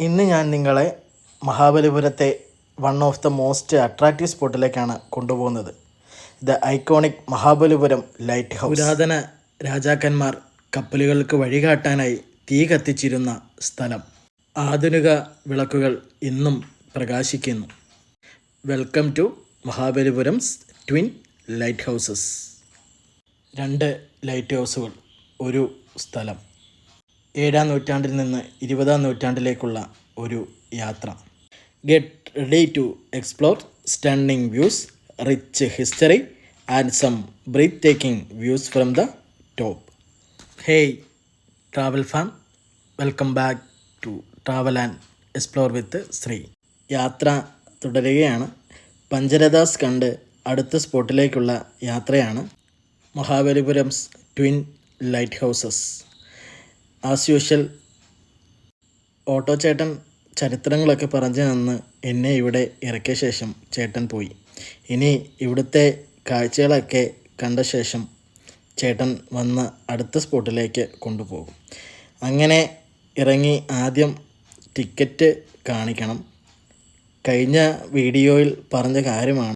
ഇന്ന് ഞാൻ നിങ്ങളെ മഹാബലിപുരത്തെ one of the most attractive സ്പോട്ടിലേക്കാണ് കൊണ്ടുപോകുന്നത്. The iconic Mahabalipuram lighthouse. പുരാതന രാജാക്കന്മാർ കപ്പലുകൾക്ക് വഴികാട്ടാനായി തീ കത്തിച്ചിരുന്ന സ്ഥലം. ആധുനിക വിളക്കുകൾ ഇന്നും പ്രകാശിക്കുന്നു. Welcome to Mahabalipuram's twin lighthouses. 2 ലൈറ്റ് ഹൗസുകൾ, ഒരു സ്ഥലം. 7-ാം നൂറ്റാണ്ടിൽ നിന്ന് 20-ാം നൂറ്റാണ്ടിലേക്കുള്ള ഒരു യാത്ര. Get ready to explore stunning views, rich history and some breathtaking views from the top. Hey travel fan, welcome back to travel and explore with Shri. യാത്ര തുടരുകയാണ്. പഞ്ചരഥാസ് കണ്ട് അടുത്ത സ്പോട്ടിലേക്കുള്ള യാത്രയാണ് Mahabalipuram's twin lighthouses. As usual auto ചേട്ടൻ ചരിത്രങ്ങളൊക്കെ പറഞ്ഞു തന്ന് എന്നെ ഇവിടെ ഇറക്കിയ ശേഷം ചേട്ടൻ പോയി. ഇനി ഇവിടുത്തെ കാഴ്ചകളൊക്കെ കണ്ട ശേഷം ചേട്ടൻ വന്ന് അടുത്ത സ്പോട്ടിലേക്ക് കൊണ്ടുപോകും. അങ്ങനെ ഇറങ്ങി ആദ്യം ടിക്കറ്റ് കാണിക്കണം. കഴിഞ്ഞ വീഡിയോയിൽ പറഞ്ഞ കാര്യമാണ്,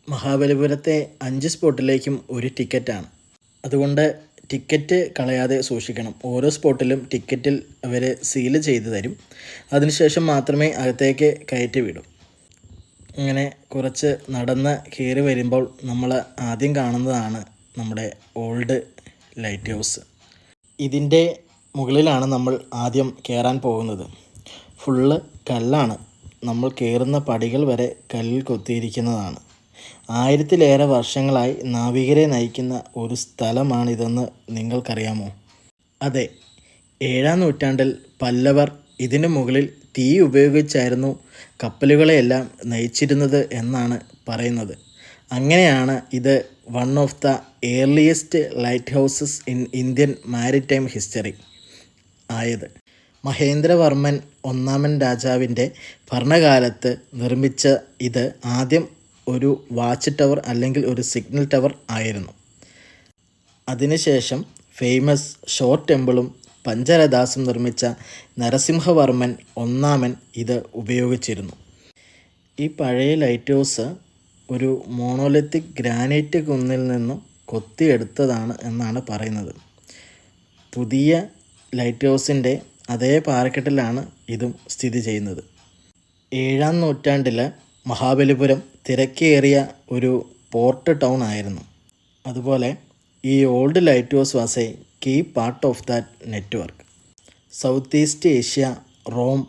മഹാബലിപുരത്തെ 5 സ്പോട്ടിലേക്കും ഒരു ടിക്കറ്റാണ്. അതുകൊണ്ട് ടിക്കറ്റ് കളയാതെ സൂക്ഷിക്കണം. ഓരോ സ്പോട്ടിലും ടിക്കറ്റിൽ അവർ സീല് ചെയ്ത് തരും. അതിനുശേഷം മാത്രമേ അകത്തേക്ക് കയറ്റി വിടും. ഇങ്ങനെ കുറച്ച് നടന്ന് കയറി വരുമ്പോൾ നമ്മൾ ആദ്യം കാണുന്നതാണ് നമ്മുടെ ഓൾഡ് ലൈറ്റ് ഹൗസ്. ഇതിൻ്റെ മുകളിലാണ് നമ്മൾ ആദ്യം കയറാൻ പോകുന്നത്. ഫുള്ള് കല്ലാണ്. നമ്മൾ കയറുന്ന പടികൾ വരെ കല്ലിൽ കൊത്തിയിരിക്കുന്നതാണ്. 1000-ലേറെ വർഷങ്ങളായി നാവികരെ നയിക്കുന്ന ഒരു സ്ഥലമാണിതെന്ന് നിങ്ങൾക്കറിയാമോ? അതെ, 7-ാം നൂറ്റാണ്ടിൽ പല്ലവർ ഇതിനു മുകളിൽ തീ ഉപയോഗിച്ചായിരുന്നു കപ്പലുകളെയെല്ലാം നയിച്ചിരുന്നത് എന്നാണ് പറയുന്നത്. അങ്ങനെയാണ് ഇത് one of the earliest light houses in Indian maritime history ആയത്. മഹേന്ദ്രവർമ്മൻ 1-ാമൻ രാജാവിൻ്റെ ഭരണകാലത്ത് നിർമ്മിച്ച ഇത് ആദ്യം ഒരു വാച്ച് ടവർ അല്ലെങ്കിൽ ഒരു സിഗ്നൽ ടവർ ആയിരുന്നു. അതിനുശേഷം ഫേമസ് ഷോർ ടെമ്പിളും പഞ്ചരഥാസും നിർമ്മിച്ച നരസിംഹവർമ്മൻ 1-ാമൻ ഇത് ഉപയോഗിച്ചിരുന്നു. ഈ പഴയ ലൈറ്റ് ഹൗസ് ഒരു മോണോലിത്തിക് ഗ്രാനൈറ്റ് കുന്നിൽ നിന്നും കൊത്തിയെടുത്തതാണ് എന്നാണ് പറയുന്നത്. പുതിയ ലൈറ്റ് ഹൗസിൻ്റെ അതേ പാറക്കെട്ടിലാണ് ഇതും സ്ഥിതി ചെയ്യുന്നത്. 7-ാം നൂറ്റാണ്ടിൽ മഹാബലിപുരം തിരക്കേറിയ ഒരു പോർട്ട് ടൗൺ ആയിരുന്നു. അതുപോലെ ഈ old light house was a key part of that network. South East Asia, Rome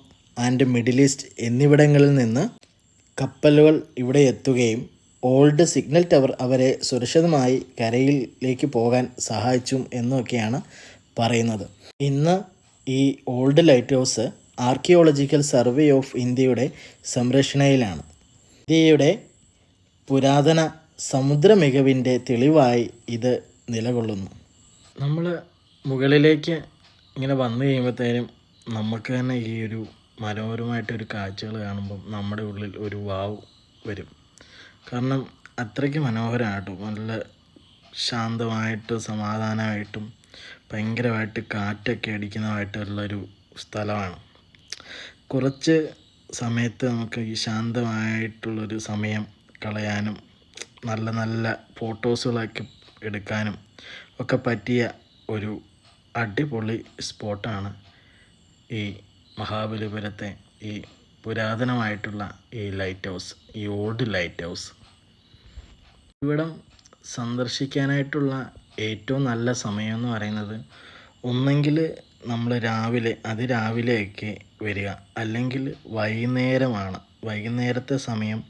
and Middle East എന്നിവിടങ്ങളിൽ നിന്ന് കപ്പലുകൾ ഇവിടെ എത്തുകയും ഓൾഡ് സിഗ്നൽ ടവർ അവരെ സുരക്ഷിതമായി കരയിലേക്ക് പോകാൻ സഹായിച്ചു എന്നൊക്കെയാണ് പറയുന്നത്. ഇന്ന് ഈ old light house archaeological survey of ഇന്ത്യയുടെ സംരക്ഷണയിലാണ്. ഇന്ത്യയുടെ പുരാതന സമുദ്ര മികവിൻ്റെ തെളിവായി ഇത് നിലകൊള്ളുന്നു. നമ്മൾ മുകളിലേക്ക് ഇങ്ങനെ വന്നു കഴിയുമ്പോഴത്തേനും നമുക്ക് തന്നെ ഈ ഒരു മനോഹരമായിട്ടൊരു കാഴ്ചകൾ കാണുമ്പം നമ്മുടെ ഉള്ളിൽ ഒരു വാവ് വരും. കാരണം അത്രയ്ക്ക് മനോഹരമായിട്ടും നല്ല ശാന്തമായിട്ടും സമാധാനമായിട്ടും ഭയങ്കരമായിട്ട് കാറ്റൊക്കെ അടിക്കുന്നതായിട്ടുള്ളൊരു സ്ഥലമാണ്. കുറച്ച് സമയത്ത് നമുക്ക് ഈ ശാന്തമായിട്ടുള്ളൊരു സമയം കളയാനും നല്ല നല്ല ഫോട്ടോസുകളൊക്കെ എടുക്കാനും ഒക്കെ പറ്റിയ ഒരു അടിപൊളി സ്പോട്ടാണ് ഈ മഹാബലിപുരത്തെ ഈ പുരാതനമായിട്ടുള്ള ഈ ലൈറ്റ് ഹൗസ്, ഈ ഓൾഡ് ലൈറ്റ് ഹൗസ്. ഇവിടം സന്ദർശിക്കാനായിട്ടുള്ള ഏറ്റവും നല്ല സമയം എന്ന് പറയുന്നത് ഒന്നെങ്കിൽ നമ്മൾ അതിരാവിലെയൊക്കെ വരിക, അല്ലെങ്കിൽ വൈകുന്നേരമാണ്. വൈകുന്നേരത്തെ സമയം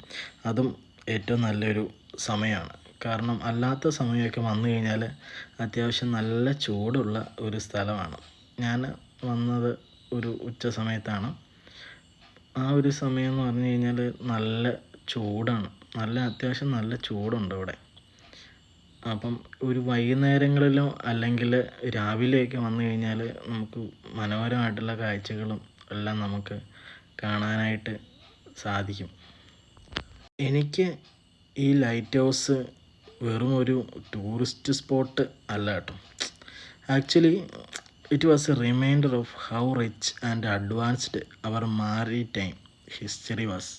അതും ഏറ്റവും നല്ലൊരു സമയമാണ്. കാരണം അല്ലാത്ത സമയമൊക്കെ വന്നു കഴിഞ്ഞാൽ അത്യാവശ്യം നല്ല ചൂടുള്ള ഒരു സ്ഥലമാണ്. ഞാൻ വന്നത് ഒരു ഉച്ച സമയത്താണ്. ആ ഒരു സമയം എന്ന് പറഞ്ഞു കഴിഞ്ഞാൽ നല്ല ചൂടാണ്, അത്യാവശ്യം നല്ല ചൂടുണ്ട് ഇവിടെ. അപ്പം ഒരു വൈകുന്നേരങ്ങളിലോ അല്ലെങ്കിൽ രാവിലെയൊക്കെ വന്നു കഴിഞ്ഞാൽ നമുക്ക് മനോഹരമായിട്ടുള്ള കാഴ്ചകളും എല്ലാം നമുക്ക് കാണാനായിട്ട് സാധിക്കും. എനിക്ക് ഈ ലൈറ്റ് ഹൗസ് വെറും ഒരു ടൂറിസ്റ്റ് സ്പോട്ട് അല്ല കേട്ടോ. Actually it was a reminder of how rich and advanced our maritime history was.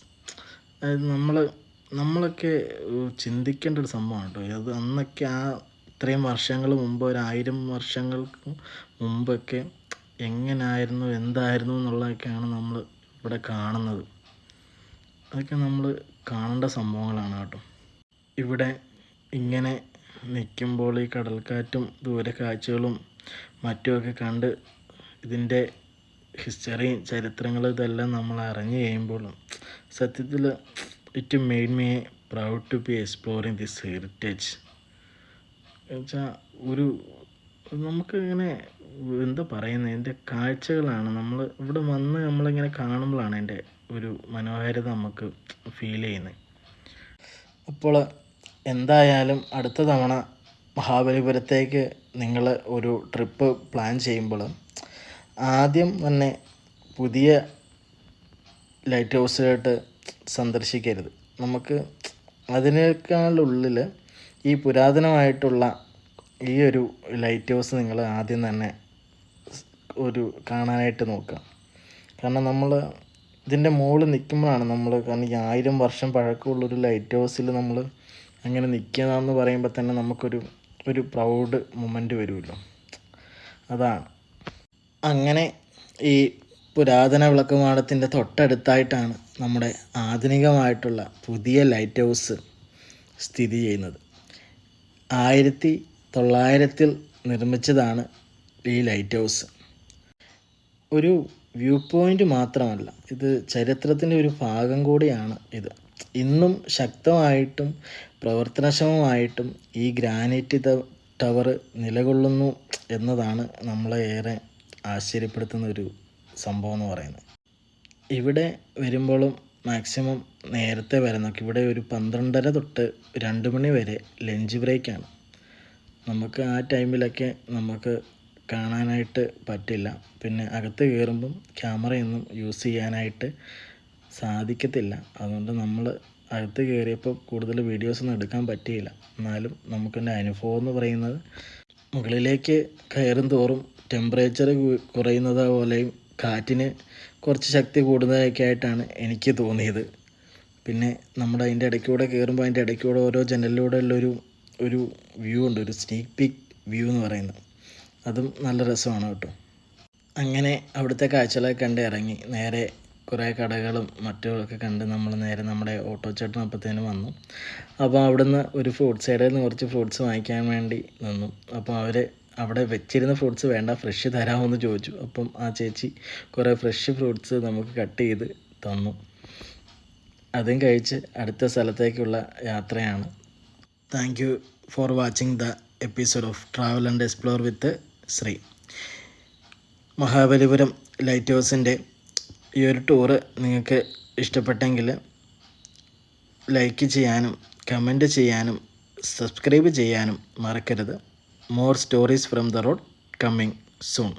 അതായത് നമ്മളൊക്കെ ചിന്തിക്കേണ്ട ഒരു സംഭവമാണ് കേട്ടോ. അത് അന്നൊക്കെ ഇത്രയും വർഷങ്ങൾ മുമ്പ്, 1000 വർഷങ്ങൾക്ക് മുമ്പൊക്കെ എങ്ങനായിരുന്നു, എന്തായിരുന്നു എന്നുള്ളതൊക്കെയാണ് നമ്മൾ ഇവിടെ കാണുന്നത്. അതൊക്കെ നമ്മൾ കാണേണ്ട സംഭവങ്ങളാണ് കേട്ടോ. ഇവിടെ ഇങ്ങനെ നിൽക്കുമ്പോൾ ഈ കടൽക്കാറ്റും ദൂരെ കാഴ്ചകളും മറ്റുമൊക്കെ കണ്ട് ഇതിൻ്റെ ഹിസ്റ്ററിയും ചരിത്രങ്ങളും ഇതെല്ലാം നമ്മൾ അറിഞ്ഞു കഴിയുമ്പോൾ സത്യത്തിൽ it made me proud to be exploring this heritage. എന്നുവെച്ചാൽ നമുക്ക് ഇങ്ങനെ എന്താ പറയുന്നത്, ഇതിൻ്റെ കാഴ്ചകളാണ് നമ്മൾ ഇവിടെ വന്ന് നമ്മളിങ്ങനെ കാണുമ്പോഴാണ് അതിൻ്റെ ഒരു മനോഹാരിത നമുക്ക് ഫീൽ ചെയ്യുന്നത്. അപ്പോൾ എന്തായാലും അടുത്ത തവണ മഹാബലിപുരത്തേക്ക് നിങ്ങൾ ഒരു ട്രിപ്പ് പ്ലാൻ ചെയ്യുമ്പോൾ ആദ്യം തന്നെ പുതിയ ലൈറ്റ് ഹൗസുമായിട്ട് സന്ദർശിക്കരുത്. നമുക്ക് അതിനേക്കാളുള്ളിൽ ഈ പുരാതനമായിട്ടുള്ള ഈ ഒരു ലൈറ്റ് ഹൗസ് നിങ്ങൾ ആദ്യം തന്നെ കാണാനായിട്ട് നോക്കുക. കാരണം നമ്മൾ ഇതിൻ്റെ മുകളിൽ നിൽക്കുമ്പോഴാണ് കാരണം ഈ 1000 വർഷം പഴക്കമുള്ളൊരു ലൈറ്റ് ഹൗസിൽ നമ്മൾ അങ്ങനെ നിൽക്കുകയെന്ന് പറയുമ്പോൾ തന്നെ നമുക്കൊരു പ്രൗഡ് മൊമെൻ്റ് വരുമല്ലോ. അതാണ്. അങ്ങനെ ഈ പുരാതന വിളക്കുമാടത്തിൻ്റെ തൊട്ടടുത്തായിട്ടാണ് നമ്മുടെ ആധുനികമായിട്ടുള്ള പുതിയ ലൈറ്റ് ഹൗസ് സ്ഥിതി ചെയ്യുന്നത്. 1900-ൽ നിർമ്മിച്ചതാണ് ഈ ലൈറ്റ് ഹൗസ്. ഒരു വ്യൂ പോയിൻ്റ് മാത്രമല്ല, ഇത് ചരിത്രത്തിൻ്റെ ഒരു ഭാഗം കൂടിയാണ്. ഇത് ഇന്നും ശക്തമായിട്ടും പ്രവർത്തനക്ഷമമായിട്ടും ഈ ഗ്രാനൈറ്റ് ടവർ നിലകൊള്ളുന്നു എന്നതാണ് നമ്മളെ ഏറെ ആശ്ചര്യപ്പെടുത്തുന്ന ഒരു സംഭവം എന്ന് പറയുന്നത്. ഇവിടെ വരുമ്പോഴും മാക്സിമം നേരത്തെ വരാൻ നോക്കി. ഇവിടെ ഒരു 12:30 തൊട്ട് 2 മണി വരെ ലഞ്ച് ബ്രേക്കാണ്. നമുക്ക് ആ ടൈമിലൊക്കെ നമുക്ക് കാണാനായിട്ട് പറ്റില്ല. പിന്നെ അകത്ത് കയറുമ്പം ക്യാമറയൊന്നും യൂസ് ചെയ്യാനായിട്ട് സാധിക്കത്തില്ല. അതുകൊണ്ട് നമ്മൾ അകത്ത് കയറിയപ്പോൾ കൂടുതൽ വീഡിയോസൊന്നും എടുക്കാൻ പറ്റിയില്ല. എന്നാലും നമുക്കെൻ്റെ അനുഭവം എന്ന് പറയുന്നത്, മുകളിലേക്ക് കയറും തോറും ടെമ്പറേച്ചർ കുറയുന്നത് പോലെയും കാറ്റിന് കുറച്ച് ശക്തി കൂടുന്നതൊക്കെ ആയിട്ടാണ് എനിക്ക് തോന്നിയത്. പിന്നെ നമ്മുടെ അതിൻ്റെ ഇടയ്ക്കൂടെ കയറുമ്പോൾ അതിൻ്റെ ഇടയ്ക്കൂടെ ഓരോ ജനലിലൂടെ ഒരു വ്യൂ ഉണ്ട്, ഒരു സ്നീക്ക് പീക്ക് വ്യൂ എന്ന് പറയുന്നത്. അതും നല്ല രസമാണ് കേട്ടോ. അങ്ങനെ അവിടുത്തെ കാഴ്ചകളൊക്കെ കണ്ട് ഇറങ്ങി നേരെ കുറേ കടകളും മറ്റുമൊക്കെ കണ്ട് നമ്മൾ നേരെ നമ്മുടെ ഓട്ടോ ചേട്ടനപ്പത്തേനും വന്നു. അപ്പോൾ അവിടുന്ന് ഒരു ഫ്രൂട്ട് സൈഡിൽ നിന്ന് കുറച്ച് ഫ്രൂട്ട്സ് വാങ്ങിക്കാൻ വേണ്ടി നിന്നു. അപ്പോൾ അവിടെ വെച്ചിരുന്ന ഫ്രൂട്ട്സ് വേണ്ട, ഫ്രഷ് തരാമെന്ന് ചോദിച്ചു. അപ്പം ആ ചേച്ചി കുറേ ഫ്രഷ് ഫ്രൂട്ട്സ് നമുക്ക് കട്ട് ചെയ്ത് തന്നു. അതും കഴിച്ച് അടുത്ത സ്ഥലത്തേക്കുള്ള യാത്രയാണ്. Thank you for watching the episode of travel and explore with Shri. Mahabalipuram ലൈറ്റ് ഹൗസിൻ്റെ ഈ ഒരു ടൂറ് നിങ്ങൾക്ക് ഇഷ്ടപ്പെട്ടെങ്കിൽ ലൈക്ക് ചെയ്യാനും കമൻറ്റ് ചെയ്യാനും സബ്സ്ക്രൈബ് ചെയ്യാനും മറക്കരുത്. More stories from the road coming soon.